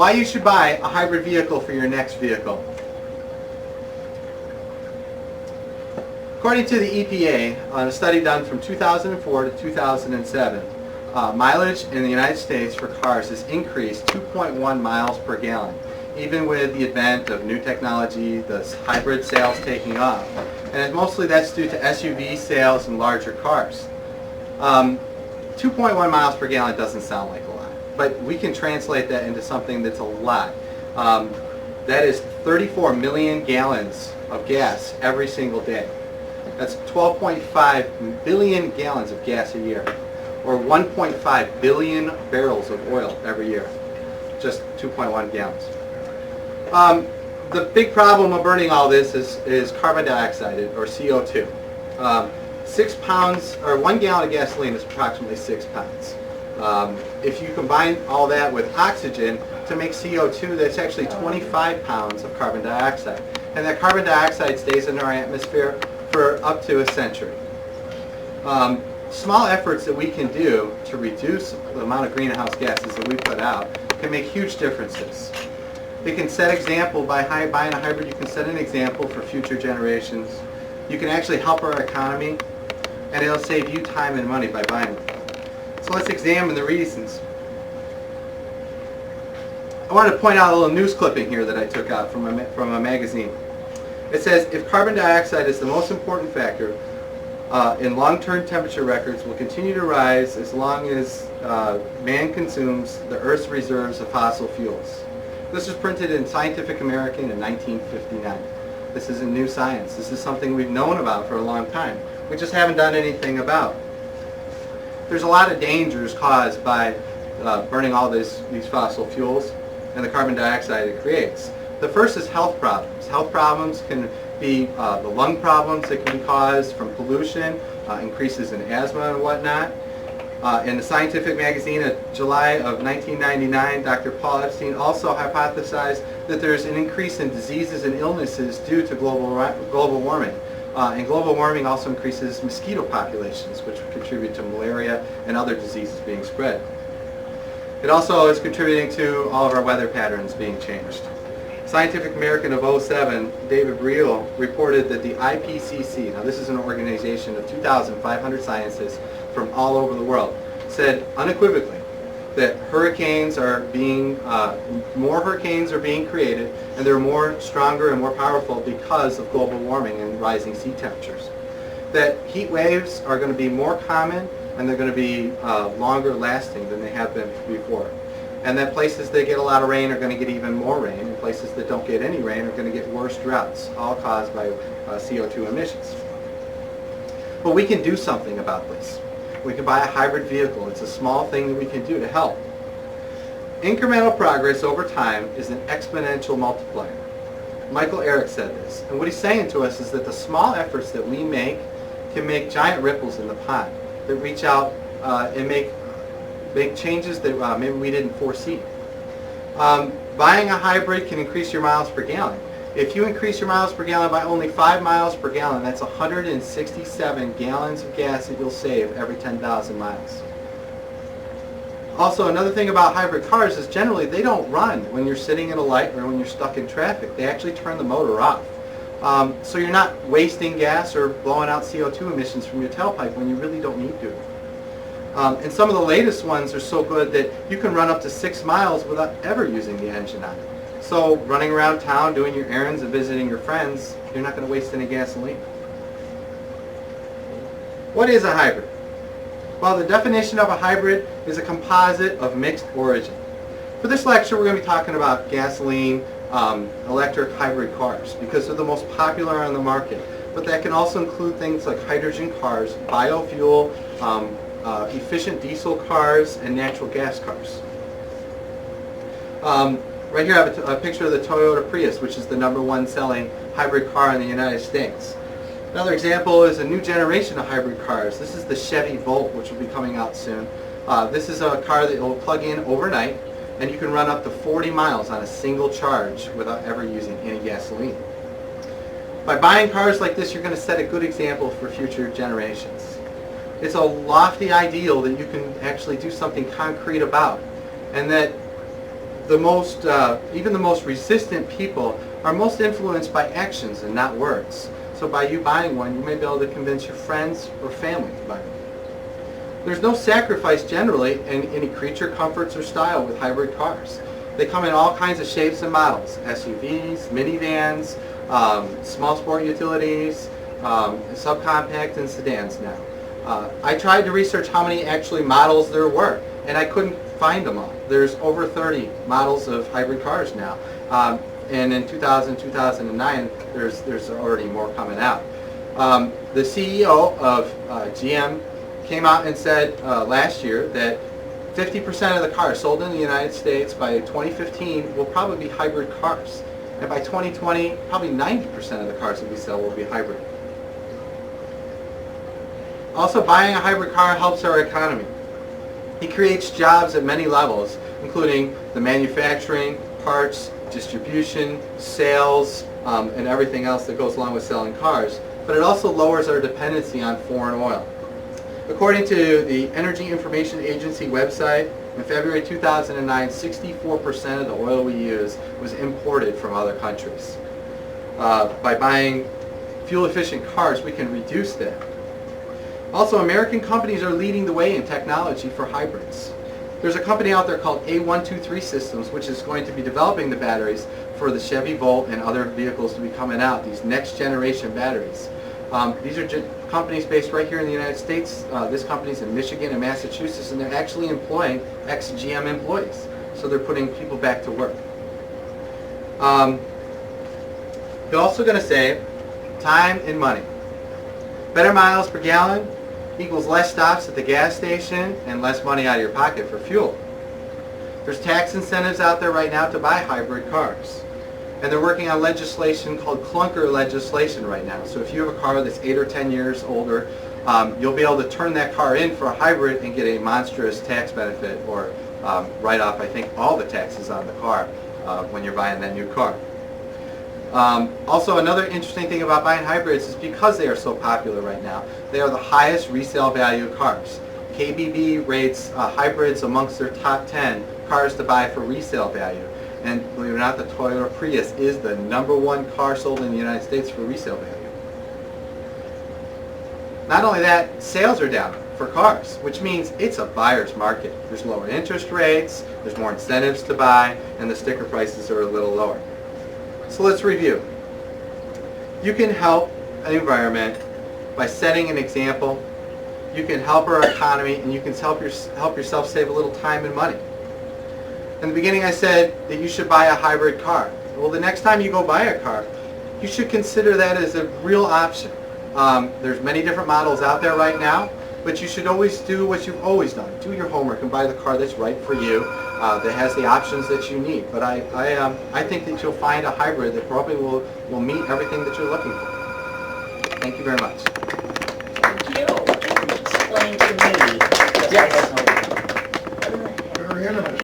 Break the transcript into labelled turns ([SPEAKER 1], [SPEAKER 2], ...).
[SPEAKER 1] Why you should buy a hybrid vehicle for your next vehicle. According to the EPA, on a study done from 2004 to 2007, mileage in the United States for cars has increased 2.1 miles per gallon, even with the advent of new technology, the hybrid sales taking off. And mostly that's due to SUV sales and larger cars. 2.1 miles per gallon doesn't sound like a lot, but we can translate that into something that's a lot. That is 34 million gallons of gas every single day. That's 12.5 billion gallons of gas a year, or 1.5 billion barrels of oil every year, just 2.1 gallons. The big problem of burning all this is carbon dioxide, or CO2. 6 pounds, or 1 gallon of gasoline is approximately 6 pounds. If you combine all that with oxygen to make CO2, that's actually 25 pounds of carbon dioxide. And that carbon dioxide stays in our atmosphere for up to a century. Small efforts that we can do to reduce the amount of greenhouse gases that we put out can make huge differences. You can set example by buying a hybrid. You can set an example for future generations. You can actually help our economy, and it'll save you time and money by buying them. So let's examine the reasons. I wanted to point out a little news clipping here that I took out from a magazine. It says, if carbon dioxide is the most important factor in long-term temperature records will continue to rise as long as man consumes the Earth's reserves of fossil fuels. This was printed in Scientific American in 1959. This isn't new science. This is something we've known about for a long time. We just haven't done anything about. There's a lot of dangers caused by burning all these fossil fuels and the carbon dioxide it creates. The first is health problems. Health problems can be the lung problems that can be caused from pollution, increases in asthma and whatnot. In the Scientific magazine of July of 1999, Dr. Paul Epstein also hypothesized that there's an increase in diseases and illnesses due to global warming. And global warming also increases mosquito populations, which contribute to malaria and other diseases being spread. It also is contributing to all of our weather patterns being changed. Scientific American of 07, David Briel, reported that the IPCC, now this is an organization of 2,500 scientists from all over the world, said unequivocally that hurricanes are being, more hurricanes are being created, and they're more stronger and more powerful because of global warming and rising sea temperatures. That heat waves are going to be more common, and they're going to be longer lasting than they have been before. And that places that get a lot of rain are going to get even more rain, and places that don't get any rain are going to get worse droughts, all caused by CO2 emissions. But we can do something about this. We can buy a hybrid vehicle. It's a small thing that we can do to help. Incremental progress over time is an exponential multiplier. Michael Eric said this, and what he's saying to us is that the small efforts that we make can make giant ripples in the pond that reach out and make changes that maybe we didn't foresee. Buying a hybrid can increase your miles per gallon. If you increase your miles per gallon by only 5 miles per gallon, that's 167 gallons of gas that you'll save every 10,000 miles. Also, another thing about hybrid cars is generally they don't run when you're sitting at a light or when you're stuck in traffic. They actually turn the motor off. So you're not wasting gas or blowing out CO2 emissions from your tailpipe when you really don't need to. And some of the latest ones are so good that you can run up to 6 miles without ever using the engine on it. So running around town, doing your errands and visiting your friends, you're not going to waste any gasoline. What is a hybrid? Well, the definition of a hybrid is a composite of mixed origin. For this lecture, we're going to be talking about gasoline, electric hybrid cars because they're the most popular on the market. But that can also include things like hydrogen cars, biofuel, efficient diesel cars, and natural gas cars. Right here I have a picture of the Toyota Prius, which is the #1 selling hybrid car in the United States. Another example is a new generation of hybrid cars. This is the Chevy Volt, which will be coming out soon. This is a car that will plug in overnight, and you can run up to 40 miles on a single charge without ever using any gasoline. By buying cars like this, you're going to set a good example for future generations. It's a lofty ideal that you can actually do something concrete about, and that even the most resistant people are most influenced by actions and not words. So by you buying one, you may be able to convince your friends or family to buy one. There's no sacrifice generally in any creature, comforts, or style with hybrid cars. They come in all kinds of shapes and models: SUVs, minivans, small sport utilities, subcompact, and sedans now. I tried to research how many actually models there were, and I couldn't find them all. There's over 30 models of hybrid cars now. And in 2000, 2009, there's already more coming out. The CEO of GM came out and said last year that 50% of the cars sold in the United States by 2015 will probably be hybrid cars. And by 2020, probably 90% of the cars that we sell will be hybrid. Also, buying a hybrid car helps our economy. It creates jobs at many levels, including the manufacturing, parts, distribution, sales, and everything else that goes along with selling cars. But it also lowers our dependency on foreign oil. According to the Energy Information Agency website, in February 2009, 64% of the oil we use was imported from other countries. By buying fuel-efficient cars, we can reduce that. Also, American companies are leading the way in technology for hybrids. There's a company out there called A123 Systems, which is going to be developing the batteries for the Chevy Volt and other vehicles to be coming out, these next generation batteries. These are companies based right here in the United States. This company's in Michigan and Massachusetts, and they're actually employing ex-GM employees. So they're putting people back to work. You're also going to save time and money. Better miles per gallon equals less stops at the gas station and less money out of your pocket for fuel. There's tax incentives out there right now to buy hybrid cars. And they're working on legislation called clunker legislation right now. So if you have a car that's 8 or 10 years older, you'll be able to turn that car in for a hybrid and get a monstrous tax benefit, or write off, I think, all the taxes on the car when you're buying that new car. Also, another interesting thing about buying hybrids is because they are so popular right now, they are the highest resale value cars. KBB rates hybrids amongst their top 10 cars to buy for resale value. And believe it or not, the Toyota Prius is the #1 car sold in the United States for resale value. Not only that, sales are down for cars, which means it's a buyer's market. There's lower interest rates, there's more incentives to buy, and the sticker prices are a little lower. So let's review. You can help an environment by setting an example. You can help our economy, and you can help yourself save a little time and money. In the beginning I said that you should buy a hybrid car. Well, the next time you go buy a car, you should consider that as a real option. There's many different models out there right now, but you should always do what you've always done. Do your homework and buy the car that's right for you, that has the options that you need. But I think that you'll find a hybrid that probably will meet everything that you're looking for. Thank you very much.
[SPEAKER 2] Thank you. Explain to me.
[SPEAKER 3] Yes.
[SPEAKER 2] Very interesting.